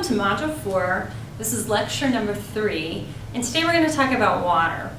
to Module 4. This is lecture number 3, and today we're going to talk about water.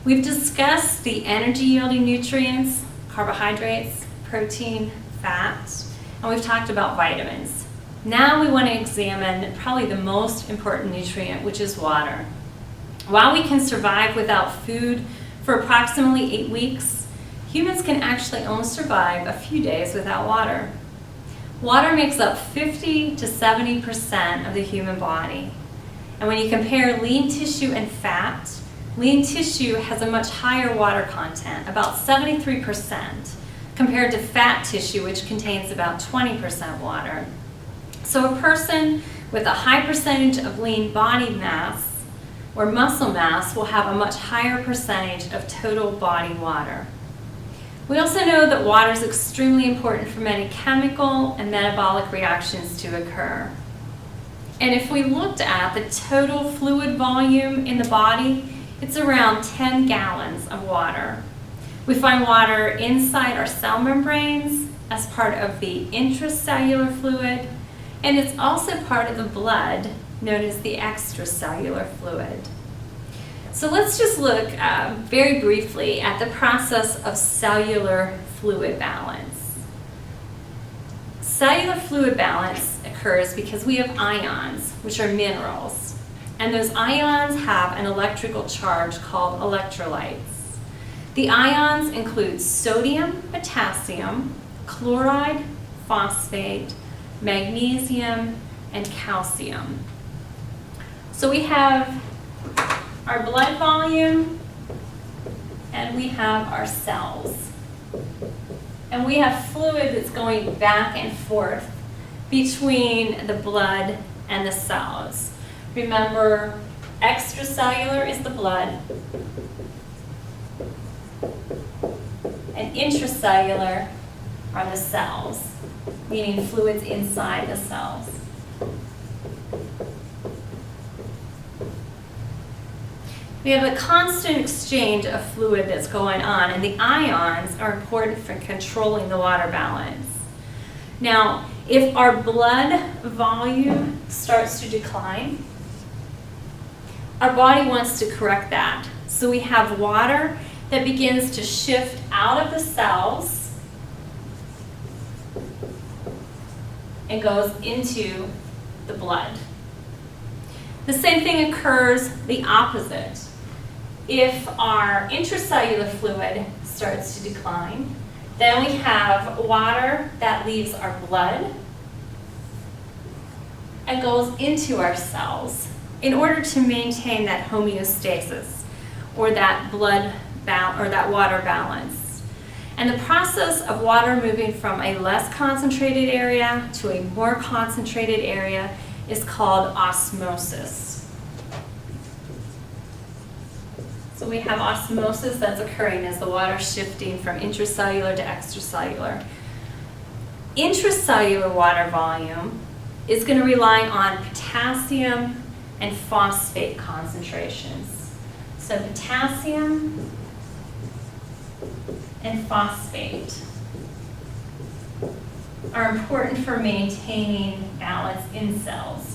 We've discussed the energy-yielding nutrients, carbohydrates, protein, fat, and we've talked about vitamins. Now we want to examine probably the most important nutrient, which is water. While we can survive without food for approximately 8 weeks, humans can actually only survive a few days without water. Water makes up 50 to 70% of the human body. And when you compare lean tissue and fat, lean tissue has a much higher water content, about 73%, compared to fat tissue, which contains about 20% water. So a person with a high percentage of lean body mass or muscle mass will have a much higher percentage of total body water. We also know that water is extremely important for many chemical and metabolic reactions to occur. And if we looked at the total fluid volume in the body, it's around 10 gallons of water. We find water inside our cell membranes as part of the intracellular fluid, and it's also part of the blood, known as the extracellular fluid. So let's just look very briefly at the process of cellular fluid balance. Cellular fluid balance occurs because we have ions, which are minerals, and those ions have an electrical charge called electrolytes. The ions include sodium, potassium, chloride, phosphate, magnesium, and calcium. So we have our blood volume, and we have our cells. And we have fluid that's going back and forth between the blood and the cells. Remember, extracellular is the blood, and intracellular are the cells, meaning fluids inside the cells. We have a constant exchange of fluid that's going on, and the ions are important for controlling the water balance. Now, if our blood volume starts to decline, our body wants to correct that. So we have water that begins to shift out of the cells and goes into the blood. The same thing occurs the opposite. If our intracellular fluid starts to decline, then we have water that leaves our blood and goes into our cells in order to maintain that homeostasis or that water balance. And the process of water moving from a less concentrated area to a more concentrated area is called osmosis. So we have osmosis that's occurring as the water is shifting from intracellular to extracellular. Intracellular water volume is going to rely on potassium and phosphate concentrations. So potassium and phosphate are important for maintaining balance in cells.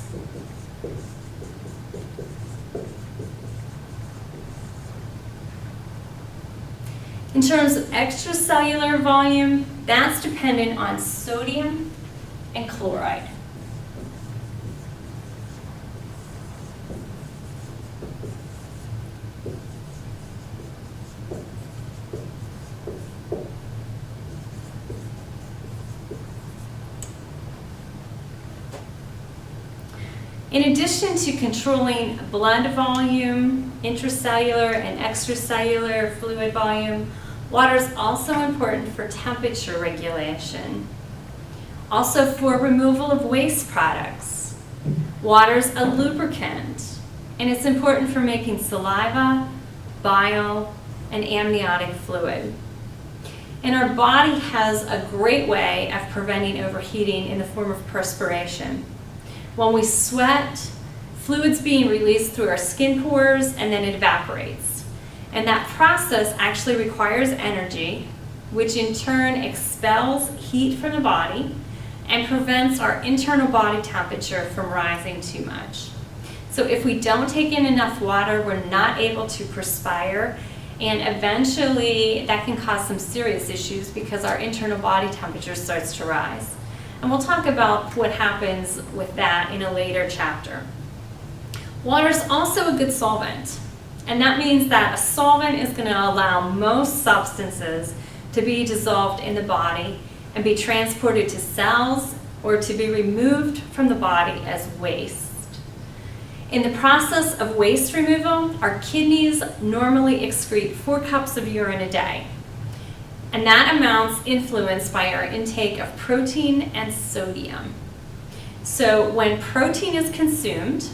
In terms of extracellular volume, that's dependent on sodium and chloride. In addition to controlling blood volume, intracellular and extracellular fluid volume, water is also important for temperature regulation. Also for removal of waste products. Water is a lubricant, and it's important for making saliva, bile, and amniotic fluid. And our body has a great way of preventing overheating in the form of perspiration. When we sweat, fluid's being released through our skin pores and then it evaporates. And that process actually requires energy, which in turn expels heat from the body and prevents our internal body temperature from rising too much. So if we don't take in enough water, we're not able to perspire, and eventually that can cause some serious issues because our internal body temperature starts to rise. And we'll talk about what happens with that in a later chapter. Water is also a good solvent, and that means that a solvent is going to allow most substances to be dissolved in the body and be transported to cells or to be removed from the body as waste. In the process of waste removal, our kidneys normally excrete 4 cups of urine a day. And that amount's influenced by our intake of protein and sodium. So when protein is consumed,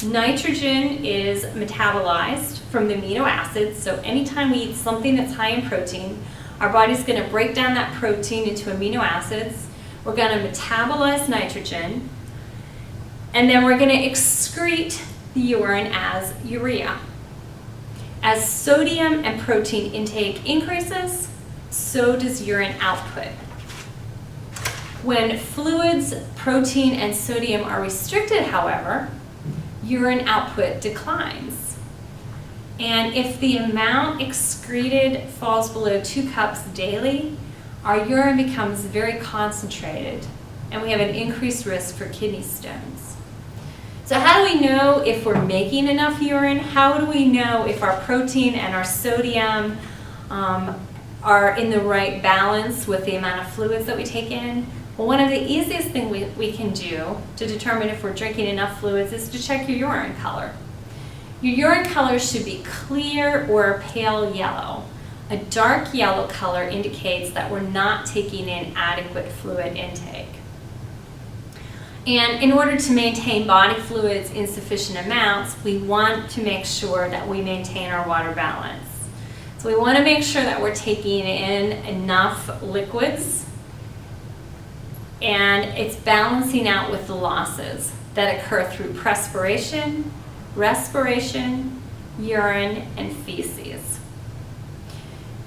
nitrogen is metabolized from the amino acids. So anytime we eat something that's high in protein, our body's going to break down that protein into amino acids. We're going to metabolize nitrogen, and then we're going to excrete the urine as urea. As sodium and protein intake increases, so does urine output. When fluids, protein, and sodium are restricted, however, urine output declines. And if the amount excreted falls below 2 cups daily, our urine becomes very concentrated, and we have an increased risk for kidney stones. So how do we know if we're making enough urine? How do we know if our protein and our sodium are in the right balance with the amount of fluids that we take in? Well, one of the easiest things we can do to determine if we're drinking enough fluids is to check your urine color. Your urine color should be clear or pale yellow. A dark yellow color indicates that we're not taking in adequate fluid intake. And in order to maintain body fluids in sufficient amounts, we want to make sure that we maintain our water balance. So we want to make sure that we're taking in enough liquids, and it's balancing out with the losses that occur through perspiration, respiration, urine, and feces.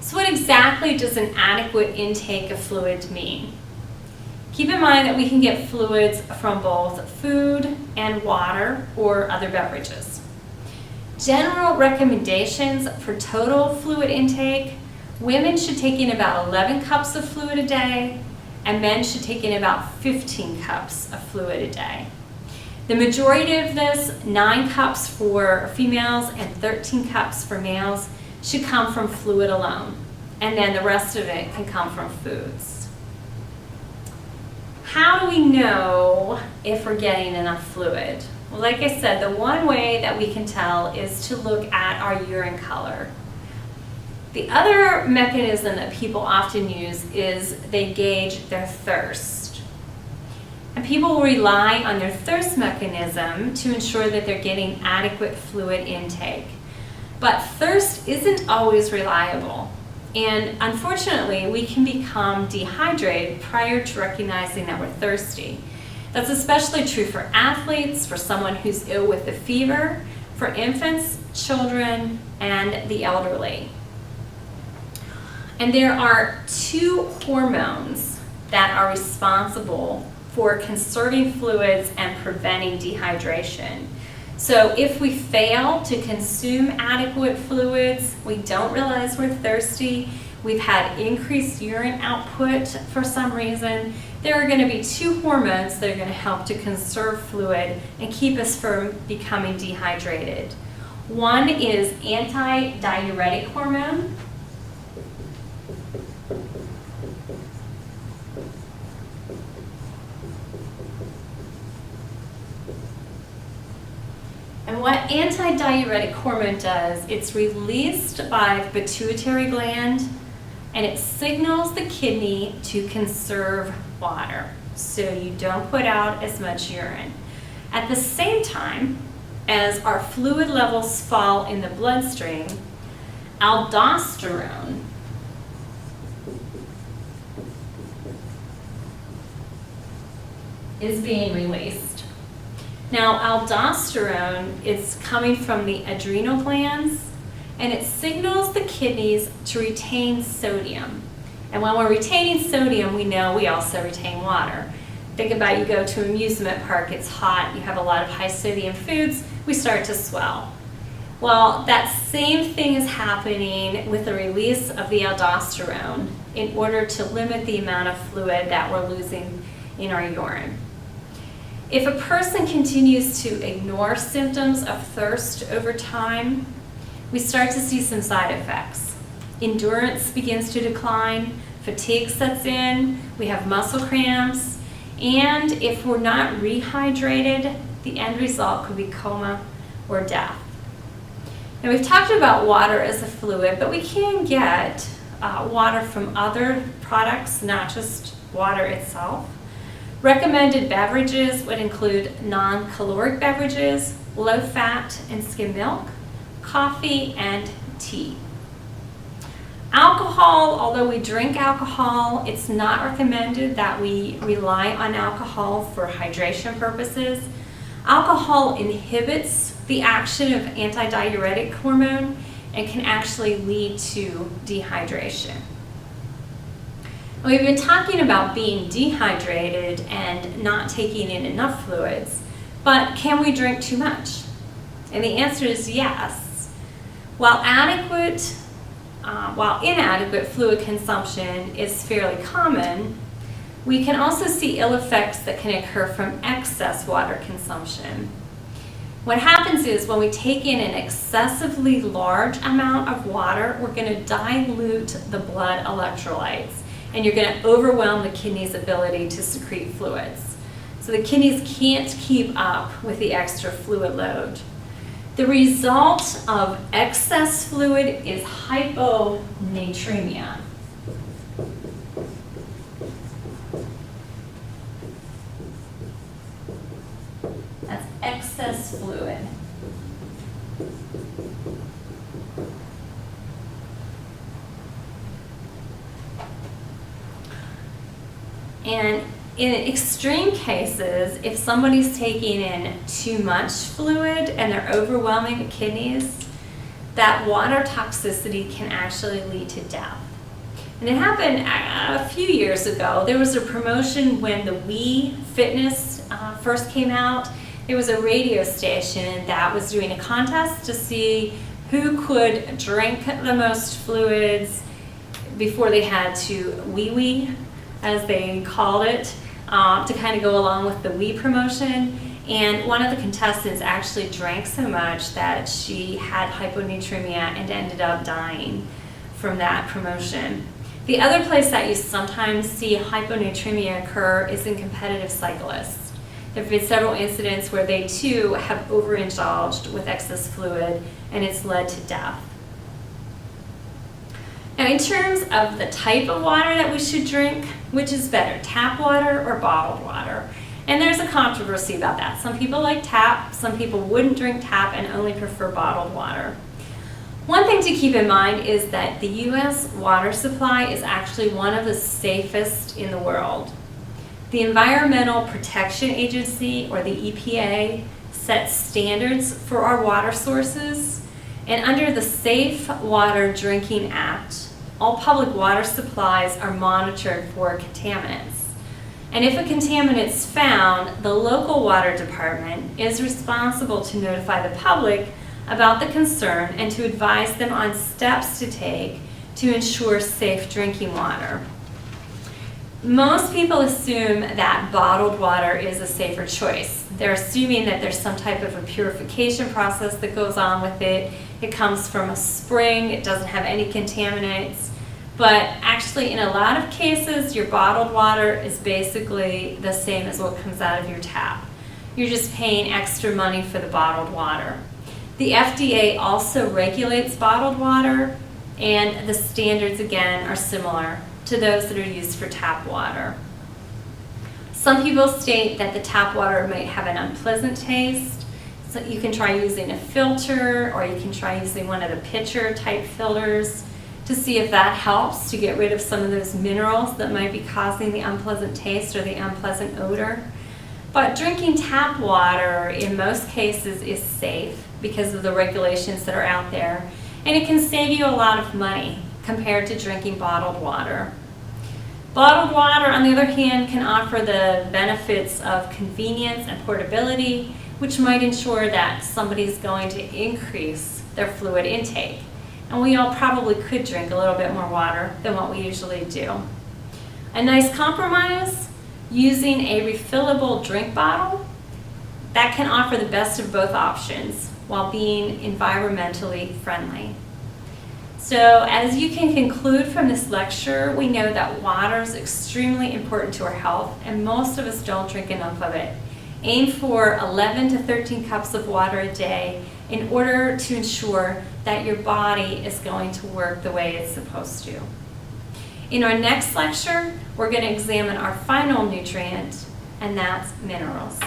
So what exactly does an adequate intake of fluid mean? Keep in mind that we can get fluids from both food and water or other beverages. General recommendations for total fluid intake: women should take in about 11 cups of fluid a day, and men should take in about 15 cups of fluid a day. The majority of this, 9 cups for females and 13 cups for males, should come from fluid alone, and then the rest of it can come from foods. How do we know if we're getting enough fluid? Well, like I said, the one way that we can tell is to look at our urine color. The other mechanism that people often use is they gauge their thirst. And people rely on their thirst mechanism to ensure that they're getting adequate fluid intake. But thirst isn't always reliable. And unfortunately, we can become dehydrated prior to recognizing that we're thirsty. That's especially true for athletes, for someone who's ill with a fever, for infants, children, and the elderly. And there are 2 hormones that are responsible for conserving fluids and preventing dehydration. So if we fail to consume adequate fluids, we don't realize we're thirsty, we've had increased urine output for some reason, there are going to be 2 hormones that are going to help to conserve fluid and keep us from becoming dehydrated. One is antidiuretic hormone. And what antidiuretic hormone does, it's released by the pituitary gland, and it signals the kidney to conserve water so you don't put out as much urine. At the same time, as our fluid levels fall in the bloodstream, aldosterone is being released. Now, aldosterone is coming from the adrenal glands, and it signals the kidneys to retain sodium. And when we're retaining sodium, we know we also retain water. Think about you go to an amusement park, it's hot, you have a lot of high sodium foods, we start to swell. Well, that same thing is happening with the release of the aldosterone in order to limit the amount of fluid that we're losing in our urine. If a person continues to ignore symptoms of thirst over time, we start to see some side effects. Endurance begins to decline, fatigue sets in, we have muscle cramps, and if we're not rehydrated, the end result could be coma or death. Now, we've talked about water as a fluid, but we can get water from other products, not just water itself. Recommended beverages would include non-caloric beverages, low-fat and skim milk, coffee, and tea. Alcohol, although we drink alcohol, it's not recommended that we rely on alcohol for hydration purposes. Alcohol inhibits the action of antidiuretic hormone and can actually lead to dehydration. We've been talking about being dehydrated and not taking in enough fluids, but can we drink too much? And the answer is yes. While inadequate fluid consumption is fairly common, we can also see ill effects that can occur from excess water consumption. What happens is when we take in an excessively large amount of water, we're going to dilute the blood electrolytes, and you're going to overwhelm the kidney's ability to secrete fluids. So the kidneys can't keep up with the extra fluid load. The result of excess fluid is hyponatremia. That's excess fluid. And in extreme cases, if somebody's taking in too much fluid and they're overwhelming the kidneys, that water toxicity can actually lead to death. And it happened a few years ago. There was a promotion when the Wii Fitness first came out. There was a radio station that was doing a contest to see who could drink the most fluids before they had to wee-wee, as they called it, to kind of go along with the Wii promotion. And one of the contestants actually drank so much that she had hyponatremia and ended up dying from that promotion. The other place that you sometimes see hyponatremia occur is in competitive cyclists. There have been several incidents where they too have overindulged with excess fluid and it's led to death. Now, in terms of the type of water that we should drink, which is better, tap water or bottled water? And there's a controversy about that. Some people like tap, some people wouldn't drink tap and only prefer bottled water. One thing to keep in mind is that the U.S. water supply is actually one of the safest in the world. The Environmental Protection Agency, or the EPA, sets standards for our water sources, and under the Safe Water Drinking Act, all public water supplies are monitored for contaminants. And if a contaminant is found, the local water department is responsible to notify the public about the concern and to advise them on steps to take to ensure safe drinking water. Most people assume that bottled water is a safer choice. They're assuming that there's some type of a purification process that goes on with it. It comes from a spring, it doesn't have any contaminants. But actually, in a lot of cases, your bottled water is basically the same as what comes out of your tap. You're just paying extra money for the bottled water. The FDA also regulates bottled water, and the standards, again, are similar to those that are used for tap water. Some people state that the tap water might have an unpleasant taste, so you can try using a filter, or you can try using one of the pitcher type filters to see if that helps to get rid of some of those minerals that might be causing the unpleasant taste or the unpleasant odor. But drinking tap water in most cases is safe because of the regulations that are out there, and it can save you a lot of money compared to drinking bottled water. Bottled water, on the other hand, can offer the benefits of convenience and portability, which might ensure that somebody's going to increase their fluid intake. And we all probably could drink a little bit more water than what we usually do. A nice compromise, using a refillable drink bottle, that can offer the best of both options while being environmentally friendly. So as you can conclude from this lecture, we know that water is extremely important to our health, and most of us don't drink enough of it. Aim for 11 to 13 cups of water a day in order to ensure that your body is going to work the way it's supposed to. In our next lecture, we're going to examine our final nutrient, and that's minerals.